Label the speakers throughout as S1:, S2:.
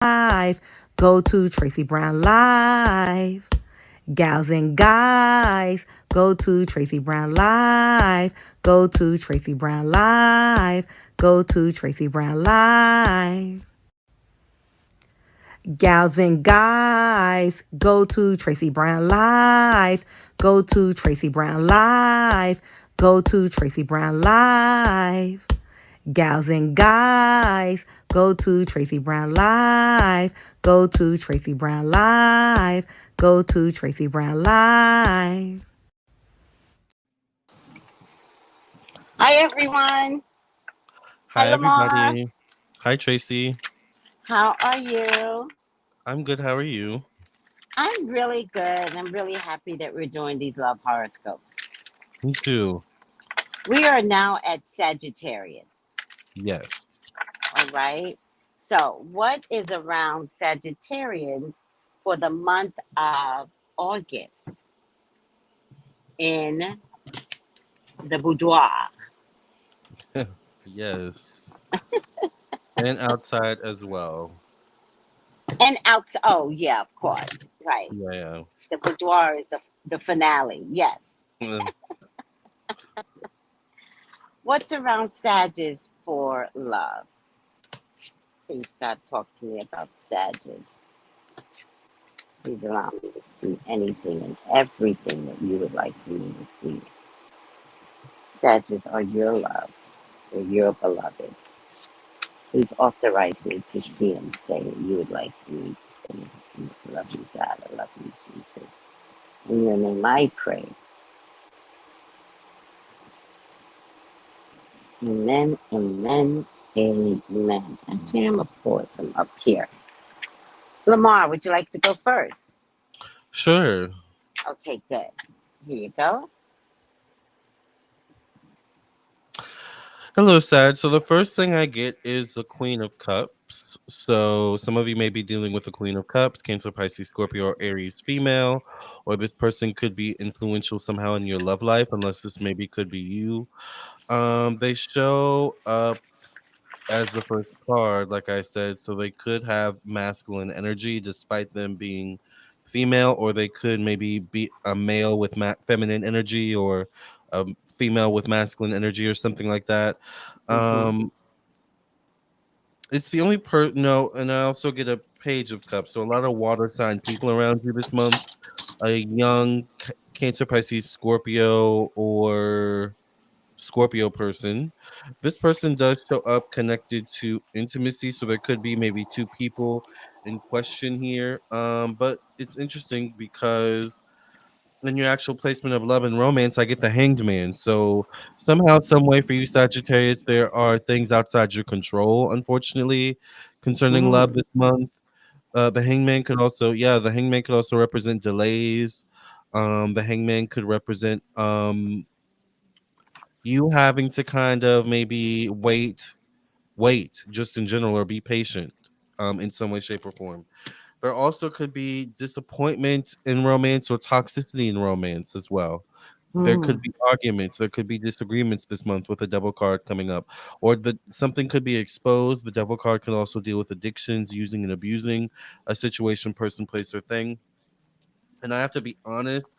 S1: Live. Go to Tracy Brown Live. Gals and guys, go to Tracy Brown Live. Go to Tracy Brown Live. Go to Tracy Brown Live. Gals and guys, go to Tracy Brown Live. Go to Tracy Brown Live. Go to Tracy Brown Live. Gals and guys, go to Tracy Brown Live. Go to Tracy Brown Live. Go to Tracy Brown Live.
S2: Hi, everyone. Hi,
S3: Hi,
S2: Lamarr.
S3: everybody. Hi, Tracy.
S2: How are you?
S3: I'm good. How are you?
S2: I'm really good. I'm really happy that we're doing these love horoscopes.
S3: Me too.
S2: We are now at Sagittarius.
S3: Yes.
S2: All right. So, what is around Sagittarians for the month of August in the boudoir?
S3: Yes. And outside as well.
S2: And outside. Oh, yeah, of course. Right.
S3: Yeah.
S2: The boudoir is the finale. Yes. What's around Sagittarius for love? Please, God, talk to me about Sagittarius. Please allow me to see anything and everything that you would like for me to see. Sagittarius are your loves. They're your beloved. Please authorize me to see and say what you would like for me to say and see. I love you, God. I love you, Jesus. In your name I pray. Amen, amen, amen. Actually, I'm a poet from up here. Lamarr, would you like to go first?
S3: Sure.
S2: Okay, good. Here you go.
S3: Hello, Sad. So the first thing I get is the Queen of Cups. So some of you may be dealing with the Queen of Cups, Cancer, Pisces, Scorpio, or Aries female, or this person could be influential somehow in your love life, unless this maybe could be you. They show up as the first card, like I said, so they could have masculine energy despite them being female, or they could maybe be a male with feminine energy, or a female with masculine energy, or something like that.
S2: Mm-hmm.
S3: Um, it's the only no, and I also get a Page of Cups, so a lot of water sign people around you this month. A young Cancer, Pisces, Scorpio, or Scorpio person. This person does show up connected to intimacy, so there could be maybe two people in question here. But it's interesting because in your actual placement of love and romance, I get the Hanged Man. So somehow, some way for you, Sagittarius, there are things outside your control, unfortunately, concerning love
S2: Mm.
S3: this month. The Hangman could also, yeah, the Hangman could also represent delays. The Hangman could represent you having to kind of maybe wait just in general, or be patient in some way, shape, or form. There also could be disappointment in romance, or toxicity in romance as well. There could
S2: Mm.
S3: be arguments, there could be disagreements this month with the devil card coming up, or something could be exposed. The devil card can also deal with addictions, using and abusing a situation, person, place, or thing. And I have to be honest,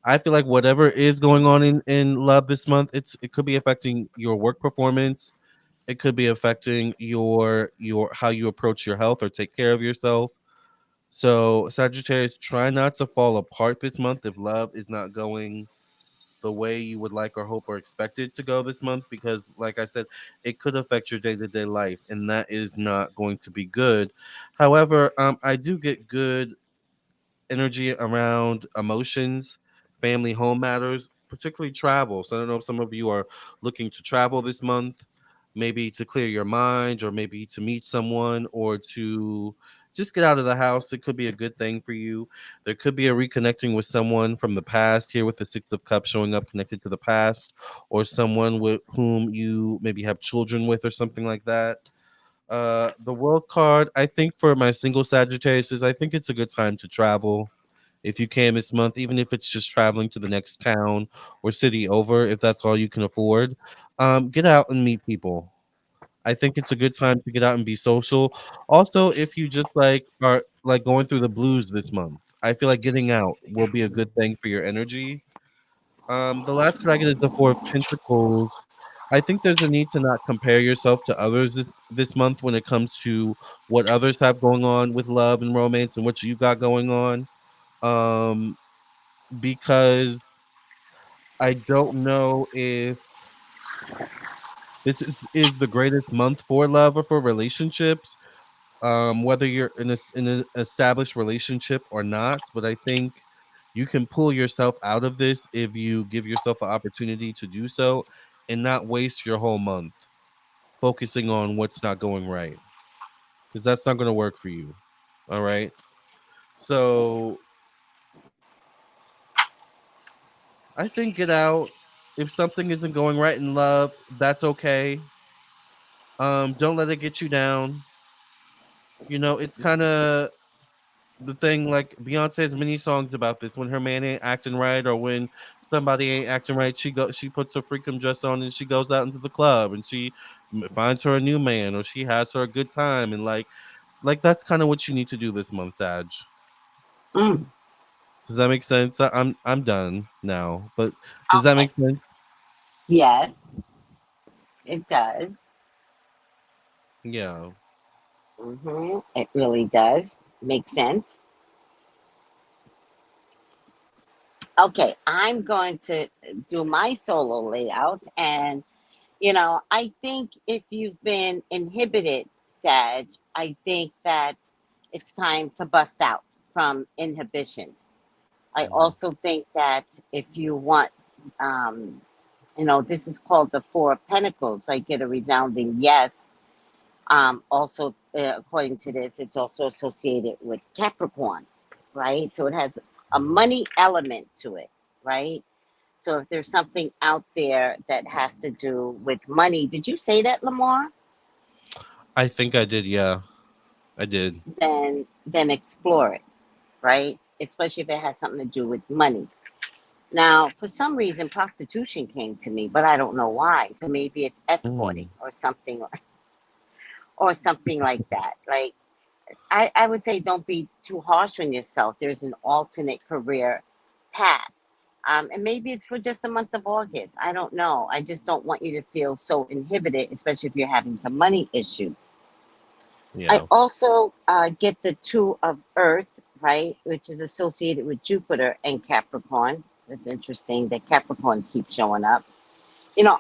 S3: I feel like whatever is going on in love this month, it could be affecting your work performance. It could be affecting your how you approach your health or take care of yourself. So Sagittarius, try not to fall apart this month if love is not going the way you would like or hope or expect it to go this month, because like I said, it could affect your day-to-day life, and that is not going to be good. However, I do get good energy around emotions, family, home matters, particularly travel. So I don't know if some of you are looking to travel this month, maybe to clear your mind, or maybe to meet someone, or to just get out of the house. It could be a good thing for you. There could be a reconnecting with someone from the past here, with the Six of Cups showing up connected to the past, or someone with whom you maybe have children with, or something like that. The World card, I think for my single Sagittarius, is I think it's a good time to travel if you can this month, even if it's just traveling to the next town or city over, if that's all you can afford. Get out and meet people. I think it's a good time to get out and be social. Also, if you just like are like going through the blues this month, I feel like getting out will be a good thing for your energy. The last card I get is the Four of Pentacles. I think there's a need to not compare yourself to others this month when it comes to what others have going on with love and romance and what you got going on. Um, because I don't know if this is the greatest month for love or for relationships, whether you're in an established relationship or not. But I think you can pull yourself out of this if you give yourself an opportunity to do so and not waste your whole month focusing on what's not going right, because that's not going to work for you. All right. So I think get out. If something isn't going right in love, that's okay. Don't let it get you down. It's kind of the thing, like Beyonce has many songs about this. When her man ain't acting right, or when somebody ain't acting right, she puts her freakum dress on and she goes out into the club and she finds her a new man, or she has her a good time, and like that's kind of what you need to do this month, Sag.
S2: Mm,
S3: Does that make sense? I'm done now, but does that
S2: okay.
S3: make sense?
S2: Yes, it does.
S3: Yeah.
S2: It really does make sense. Okay, I'm going to do my solo layout. And, I think if you've been inhibited, Sag, I think that it's time to bust out from inhibition. I
S3: Mhm.
S2: also think that if you want, um, this is called the Four of Pentacles. I get a resounding yes. Also, according to this, it's also associated with Capricorn, right? So it has a money element to it, right? So if there's something out there that has to do with money, did you say that, Lamar?
S3: I think I did. Yeah, I did.
S2: Then explore it, right? Especially if it has something to do with money. Now, for some reason, prostitution came to me, but I don't know why. So maybe it's escorting
S3: Mm.
S2: or something like that. Like I would say don't be too harsh on yourself. There's an alternate career path. And maybe it's for just the month of August. I don't know. I just don't want you to feel so inhibited, especially if you're having some money issues. I
S3: Yeah.
S2: also get the Two of Earth, right, which is associated with Jupiter and Capricorn. That's interesting that Capricorn keeps showing up.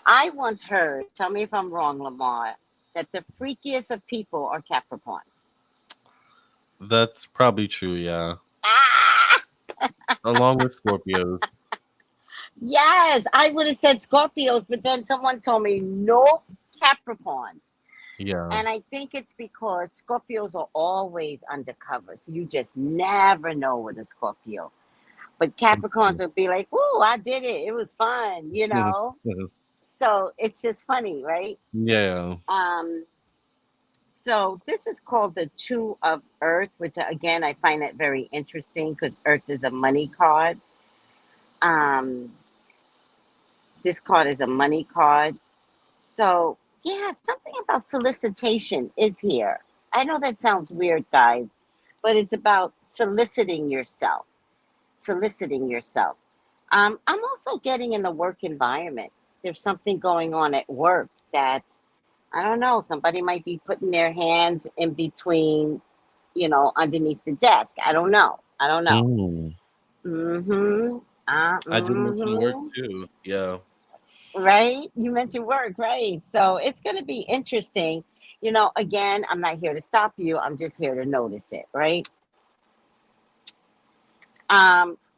S2: I once heard, tell me if I'm wrong, Lamar, that the freakiest of people are Capricorns.
S3: That's probably true. Yeah,
S2: Ah!
S3: along with Scorpios.
S2: Yes, I would have said Scorpios, but then someone told me nope, Capricorn.
S3: Yeah.
S2: And I think it's because Scorpios are always undercover, so you just never know with a Scorpio. But
S3: That's
S2: Capricorns
S3: true.
S2: would be like, "Ooh, I did it. It was fun." So it's just funny, right?
S3: Yeah.
S2: Um, so this is called the Two of Earth, which again I find that very interesting because Earth is a money card. Um, this card is a money card. So, yeah, something about solicitation is here. I know that sounds weird, guys, but it's about soliciting yourself. Soliciting yourself. I'm also getting in the work environment. There's something going on at work that I don't know. Somebody might be putting their hands in between, underneath the desk. I don't know. I don't know.
S3: Mm.
S2: Mm-hmm.
S3: I did mention work
S2: Mm-hmm.
S3: too. Yeah.
S2: Right? You mentioned work, right? So it's going to be interesting. Again, I'm not here to stop you. I'm just here to notice it, right?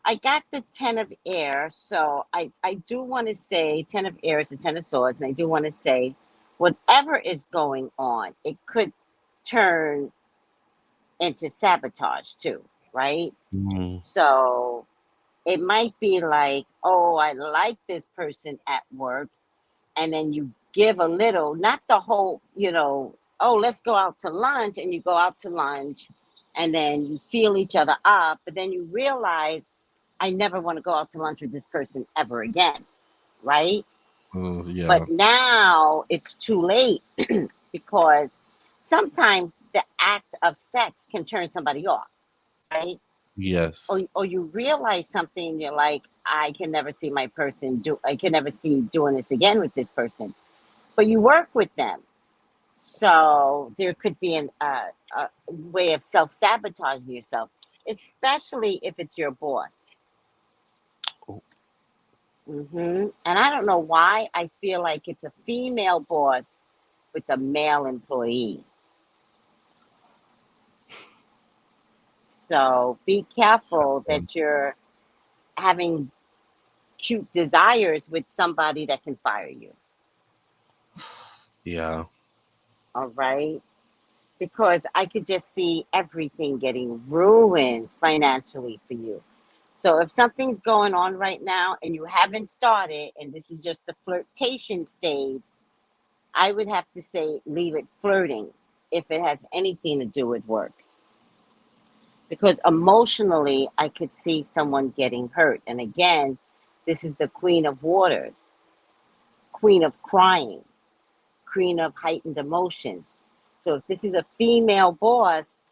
S2: I got the 10 of air. So I do want to say 10 of air is the 10 of swords. And I do want to say whatever is going on, it could turn into sabotage too, right?
S3: Mm.
S2: So it might be like, oh, I like this person at work, and then you give a little, not the whole, oh, let's go out to lunch, and you go out to lunch, and then you feel each other up, but then you realize, I never want to go out to lunch with this person ever again, right?
S3: Oh,
S2: But
S3: yeah.
S2: now it's too late because sometimes the act of sex can turn somebody off, right?
S3: Yes.
S2: Or you realize something, and you're like, I can never see doing this again with this person. But you work with them. So there could be a way of self sabotaging yourself, especially if it's your boss.
S3: Oh,
S2: And I don't know why I feel like it's a female boss with a male employee. So be careful
S3: um,
S2: that you're having cute desires with somebody that can fire you.
S3: yeah.
S2: All right. Because I could just see everything getting ruined financially for you. So if something's going on right now and you haven't started, and this is just the flirtation stage, I would have to say leave it flirting if it has anything to do with work. Because emotionally, I could see someone getting hurt. And again, this is the Queen of Waters, Queen of Crying, Queen of Heightened Emotions. So if this is a female boss,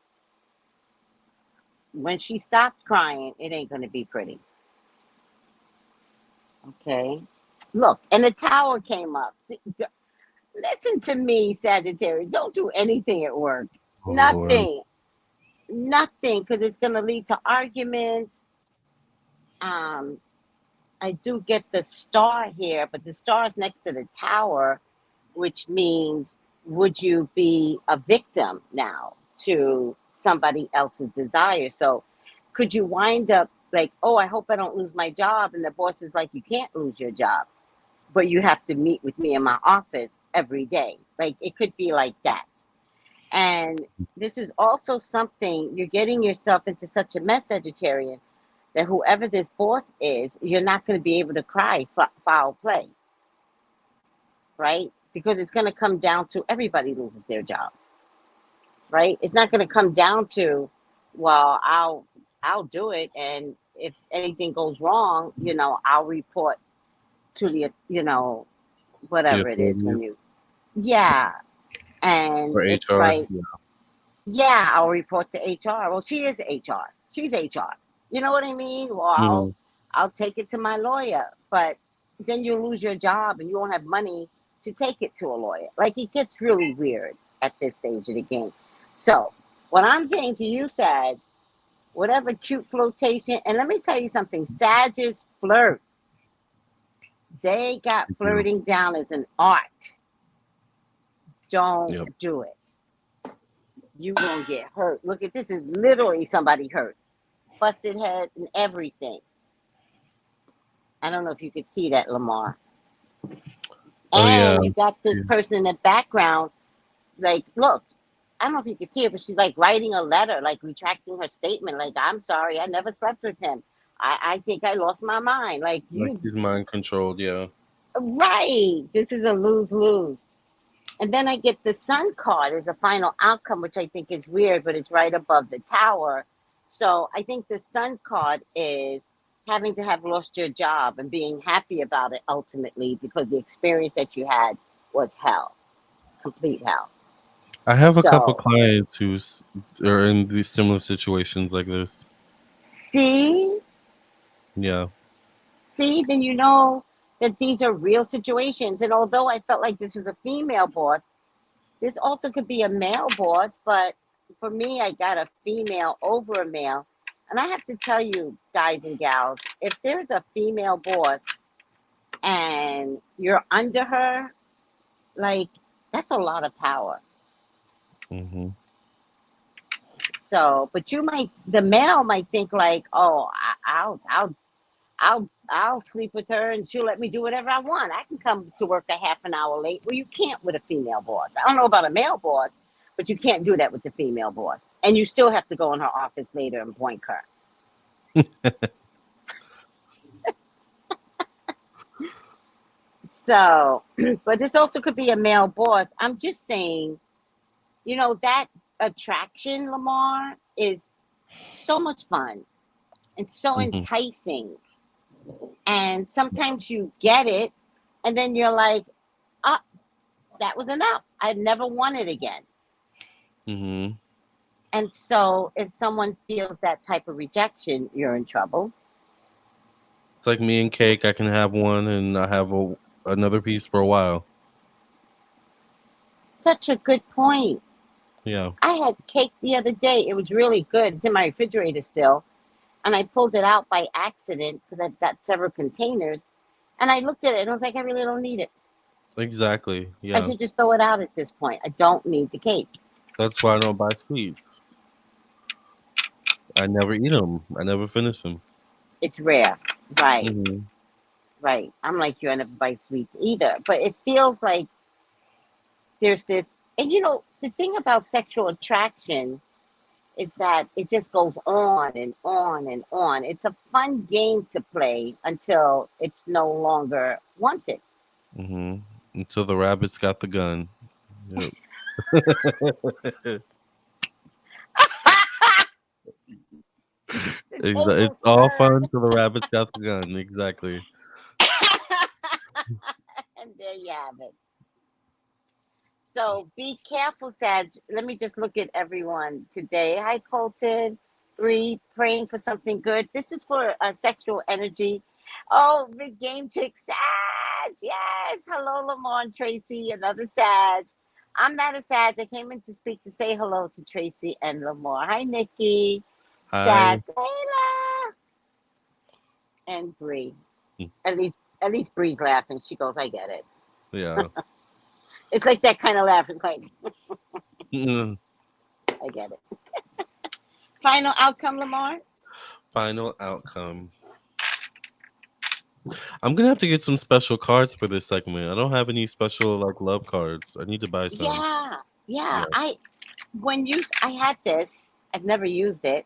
S2: when she stops crying, it ain't going to be pretty. Okay. Look, and the tower came up. See, listen to me, Sagittarius. Don't do anything at work.
S3: Oh Lord.
S2: Nothing. Nothing, because it's going to lead to arguments. Um, I do get the star here, but the star is next to the tower, which means would you be a victim now to somebody else's desire? So could you wind up like, oh, I hope I don't lose my job. And the boss is like, you can't lose your job, but you have to meet with me in my office every day. Like it could be like that. And this is also something you're getting yourself into such a mess, Sagittarian, that whoever this boss is, you're not going to be able to cry foul play, right? Because it's going to come down to everybody loses their job, right? It's not going to come down to, well, I'll do it, and if anything goes wrong, I'll report to the,
S3: The
S2: whatever it is when
S3: authorities
S2: you, yeah, and
S3: or
S2: it's
S3: HR.
S2: like,
S3: Yeah.
S2: yeah, I'll report to HR. Well, she is HR. She's HR. You know what I mean? Well,
S3: Mhm.
S2: I'll take it to my lawyer, but then you lose your job and you won't have money to take it to a lawyer. Like it gets really weird at this stage of the game. So, what I'm saying to you, Sag, whatever cute flirtation, and let me tell you something, Sages flirt. They got
S3: Yeah.
S2: flirting down as an art. Don't
S3: Yep.
S2: do it. You gonna get hurt. Look at this is literally somebody hurt. Busted head and everything. I don't know if you could see that, Lamarr.
S3: Oh yeah.
S2: And you got this
S3: Yeah.
S2: person in the background, like, look, I don't know if you could see it, but she's like writing a letter, like retracting her statement, like, I'm sorry, I never slept with him. I think I lost my mind. Like,
S3: Like
S2: you,
S3: he's mind controlled. Yeah.
S2: right. This is a lose lose. And then I get the sun card as a final outcome, which I think is weird, but it's right above the tower. So I think the sun card is having to have lost your job and being happy about it ultimately because the experience that you had was hell, complete hell.
S3: I have a couple
S2: So
S3: clients are in these similar situations like this.
S2: see,
S3: Yeah.
S2: then you know that these are real situations. And although I felt like this was a female boss, this also could be a male boss, but for me, I got a female over a male. And I have to tell you, guys and gals, if there's a female boss and you're under her, like, that's a lot of power.
S3: Hmm.
S2: So, but the male might think like, oh, I'll sleep with her and she'll let me do whatever I want. I can come to work a half an hour late. Well, you can't with a female boss. I don't know about a male boss, but you can't do that with the female boss. And you still have to go in her office later and boink her. So, but this also could be a male boss. I'm just saying, that attraction, Lamarr, is so much fun and so
S3: Hmm.
S2: enticing. And sometimes you get it, and then you're like, ah, that was enough. I'd never want it again.
S3: Mm-hmm.
S2: And so if someone feels that type of rejection, you're in trouble.
S3: It's like me and cake. I can have one and I have another piece for a while.
S2: Such a good point.
S3: Yeah.
S2: I had cake the other day. It was really good. It's in my refrigerator still. And I pulled it out by accident because I've got several containers. And I looked at it and I was like, I really don't need it.
S3: Exactly.
S2: I
S3: Yeah.
S2: should just throw it out at this point. I don't need the cake.
S3: That's why I don't buy sweets. I never eat them. I never finish them.
S2: It's rare. Right.
S3: Mm-hmm.
S2: Right. I'm like you. I never buy sweets either. But it feels like there's this. And the thing about sexual attraction is that it just goes on and on and on. It's a fun game to play until it's no longer wanted.
S3: Mm-hmm. Until the rabbits got the gun. Yep.
S2: The table
S3: It's all
S2: turn.
S3: fun till the rabbits got the gun. Exactly.
S2: And there you have it. So be careful, Sag. Let me just look at everyone today. Hi, Colton. Bree, praying for something good. This is for sexual energy. Oh, big game chick, Sag. Yes. Hello, Lamarr and Tracey, another Sag. I'm not a Sag. I came in to speak to say hello to Tracey and Lamarr. Hi, Nikki,
S3: Hi.
S2: Sag, Layla, and Bree. At least Bree's laughing. She goes, I get it.
S3: Yeah.
S2: It's like that kind of laugh. It's like,
S3: Mm.
S2: I get it. Final outcome, Lamarr?
S3: Final outcome. I'm gonna have to get some special cards for this segment. I don't have any special like love cards. I need to buy some.
S2: Yeah, yeah.
S3: Yeah.
S2: I had this. I've never used it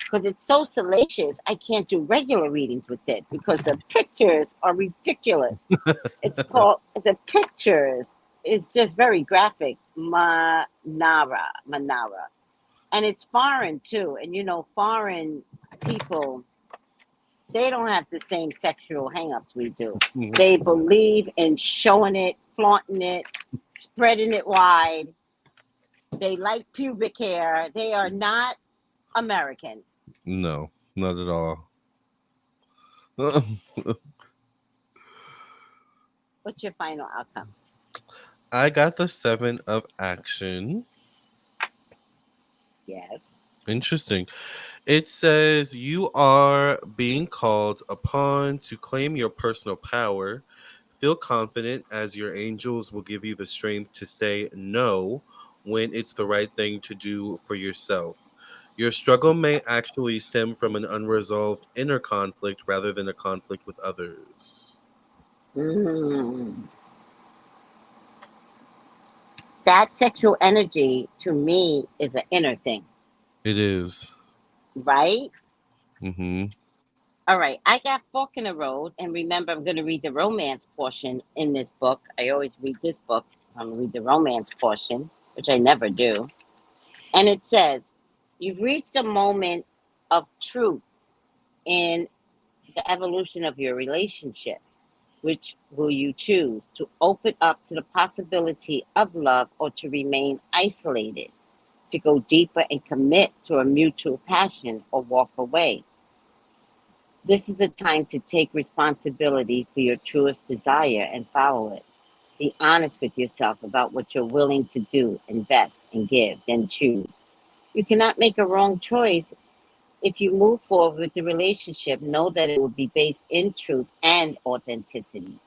S2: because it's so salacious. I can't do regular readings with it because the pictures are ridiculous. It's called the pictures. It's just very graphic. Manara, and it's foreign too. And foreign people, they don't have the same sexual hangups we do. They believe in showing it, flaunting it, spreading it wide. They like pubic hair. They are not American.
S3: No, not at all.
S2: What's your final outcome?
S3: I got the 7 of action.
S2: Yes.
S3: Interesting. It says you are being called upon to claim your personal power. Feel confident as your angels will give you the strength to say no when it's the right thing to do for yourself. Your struggle may actually stem from an unresolved inner conflict rather than a conflict with others.
S2: Mm. That sexual energy to me is an inner thing,
S3: It is.
S2: right?
S3: Mm-hmm.
S2: All right. I got Fork in the Road. And remember, I'm going to read the romance portion in this book. I always read this book. I'm going to read the romance portion, which I never do. And it says, you've reached a moment of truth in the evolution of your relationship. Which will you choose? To open up to the possibility of love or to remain isolated? To go deeper and commit to a mutual passion or walk away? This is a time to take responsibility for your truest desire and follow it. Be honest with yourself about what you're willing to do, invest, and give, then choose. You cannot make a wrong choice. If you move forward with the relationship, know that it will be based in truth and authenticity.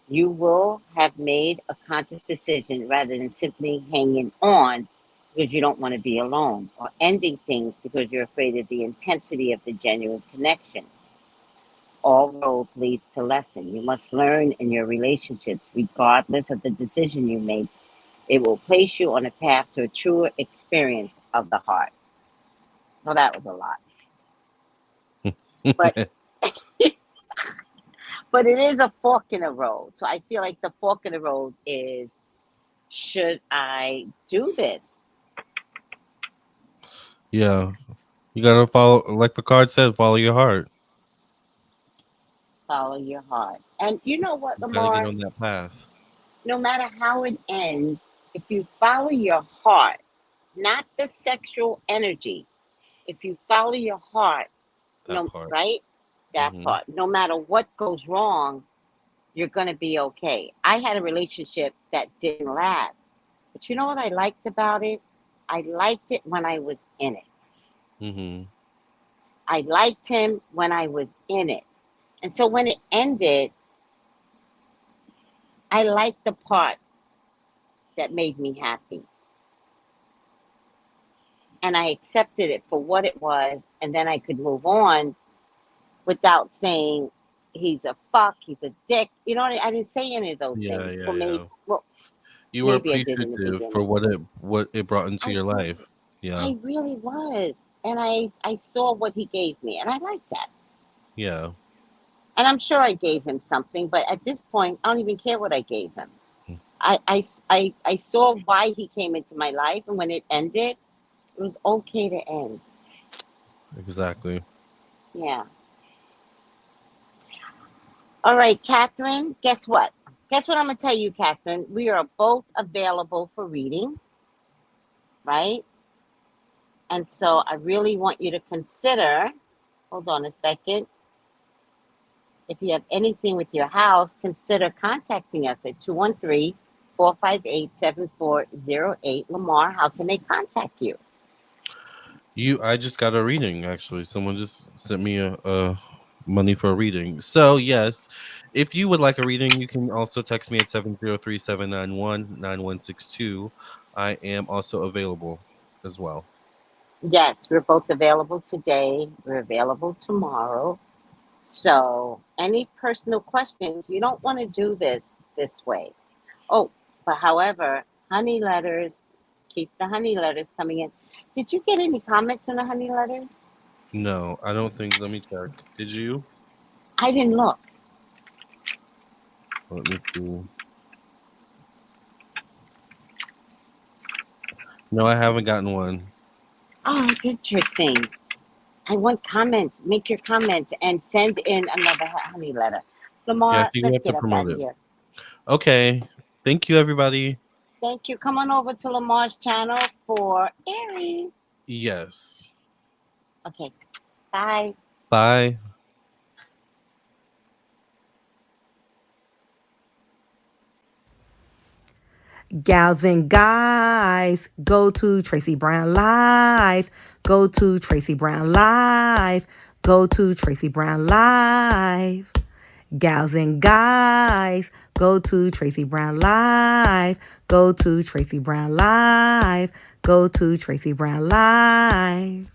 S2: You will have made a conscious decision rather than simply hanging on because you don't want to be alone or ending things because you're afraid of the intensity of the genuine connection. All roads leads to lesson. You must learn in your relationships, regardless of the decision you make. It will place you on a path to a truer experience of the heart. Well, that was a lot, but but it is a fork in the road. So I feel like the fork in the road is: should I do this?
S3: Yeah. You gotta follow, like the card said, follow your heart.
S2: Follow your heart. And you know what,
S3: You gotta get
S2: Lamarr?
S3: on that path.
S2: no matter how it ends, if you follow your heart, not the sexual energy, if you follow your heart,
S3: That
S2: no,
S3: part.
S2: right? That
S3: Hmm.
S2: part. No matter what goes wrong, you're going to be okay. I had a relationship that didn't last. But you know what I liked about it? I liked it when I was in it.
S3: Hmm.
S2: I liked him when I was in it. And so when it ended, I liked the part that made me happy. And I accepted it for what it was. And then I could move on without saying he's a fuck, he's a dick. You know, I didn't say any of those
S3: Yeah,
S2: things.
S3: yeah,
S2: Well,
S3: yeah. You were
S2: maybe I did in the
S3: appreciative for
S2: beginning.
S3: what it brought into
S2: I
S3: your
S2: did.
S3: life. Yeah,
S2: I really was. And I saw what he gave me. And I liked that.
S3: yeah.
S2: And I'm sure I gave him something. But at this point, I don't even care what I gave him. I saw why he came into my life. And when it ended, it was okay to end.
S3: Exactly.
S2: Yeah. All right, Catherine, guess what? Guess what I'm going to tell you, Catherine? We are both available for readings, right? And so I really want you to consider, hold on a second, if you have anything with your house, consider contacting us at 213-458-7408. Lamarr, how can they contact you?
S3: I just got a reading actually. Someone just sent me a money for a reading. So yes, if you would like a reading, you can also text me at 703-791-9162. I am also available as well.
S2: Yes, we're both available today. We're available tomorrow. So, any personal questions, you don't want to do this way. Oh, but however, honey letters, keep the honey letters coming in. Did you get any comments on the honey letters?
S3: No, I don't think. Let me check. Did you?
S2: I didn't look.
S3: Let me see. No, I haven't gotten one.
S2: Oh, it's interesting. I want comments. Make your comments and send in another honey letter.
S3: Yeah, I
S2: Lamar,
S3: think we
S2: let's
S3: have to
S2: get up
S3: promote
S2: out of
S3: it.
S2: here.
S3: Okay. Thank you, everybody.
S2: Thank you. Come on over to Lamar's channel for Aries.
S3: Yes.
S2: Okay. Bye.
S3: Bye.
S1: Gals and guys, go to Tracey Brown Live. Go to Tracey Brown Live. Go to Tracey Brown Live. Gals and guys, go to Tracey Brown Live. Go to Tracey Brown Live. Go to Tracey Brown Live.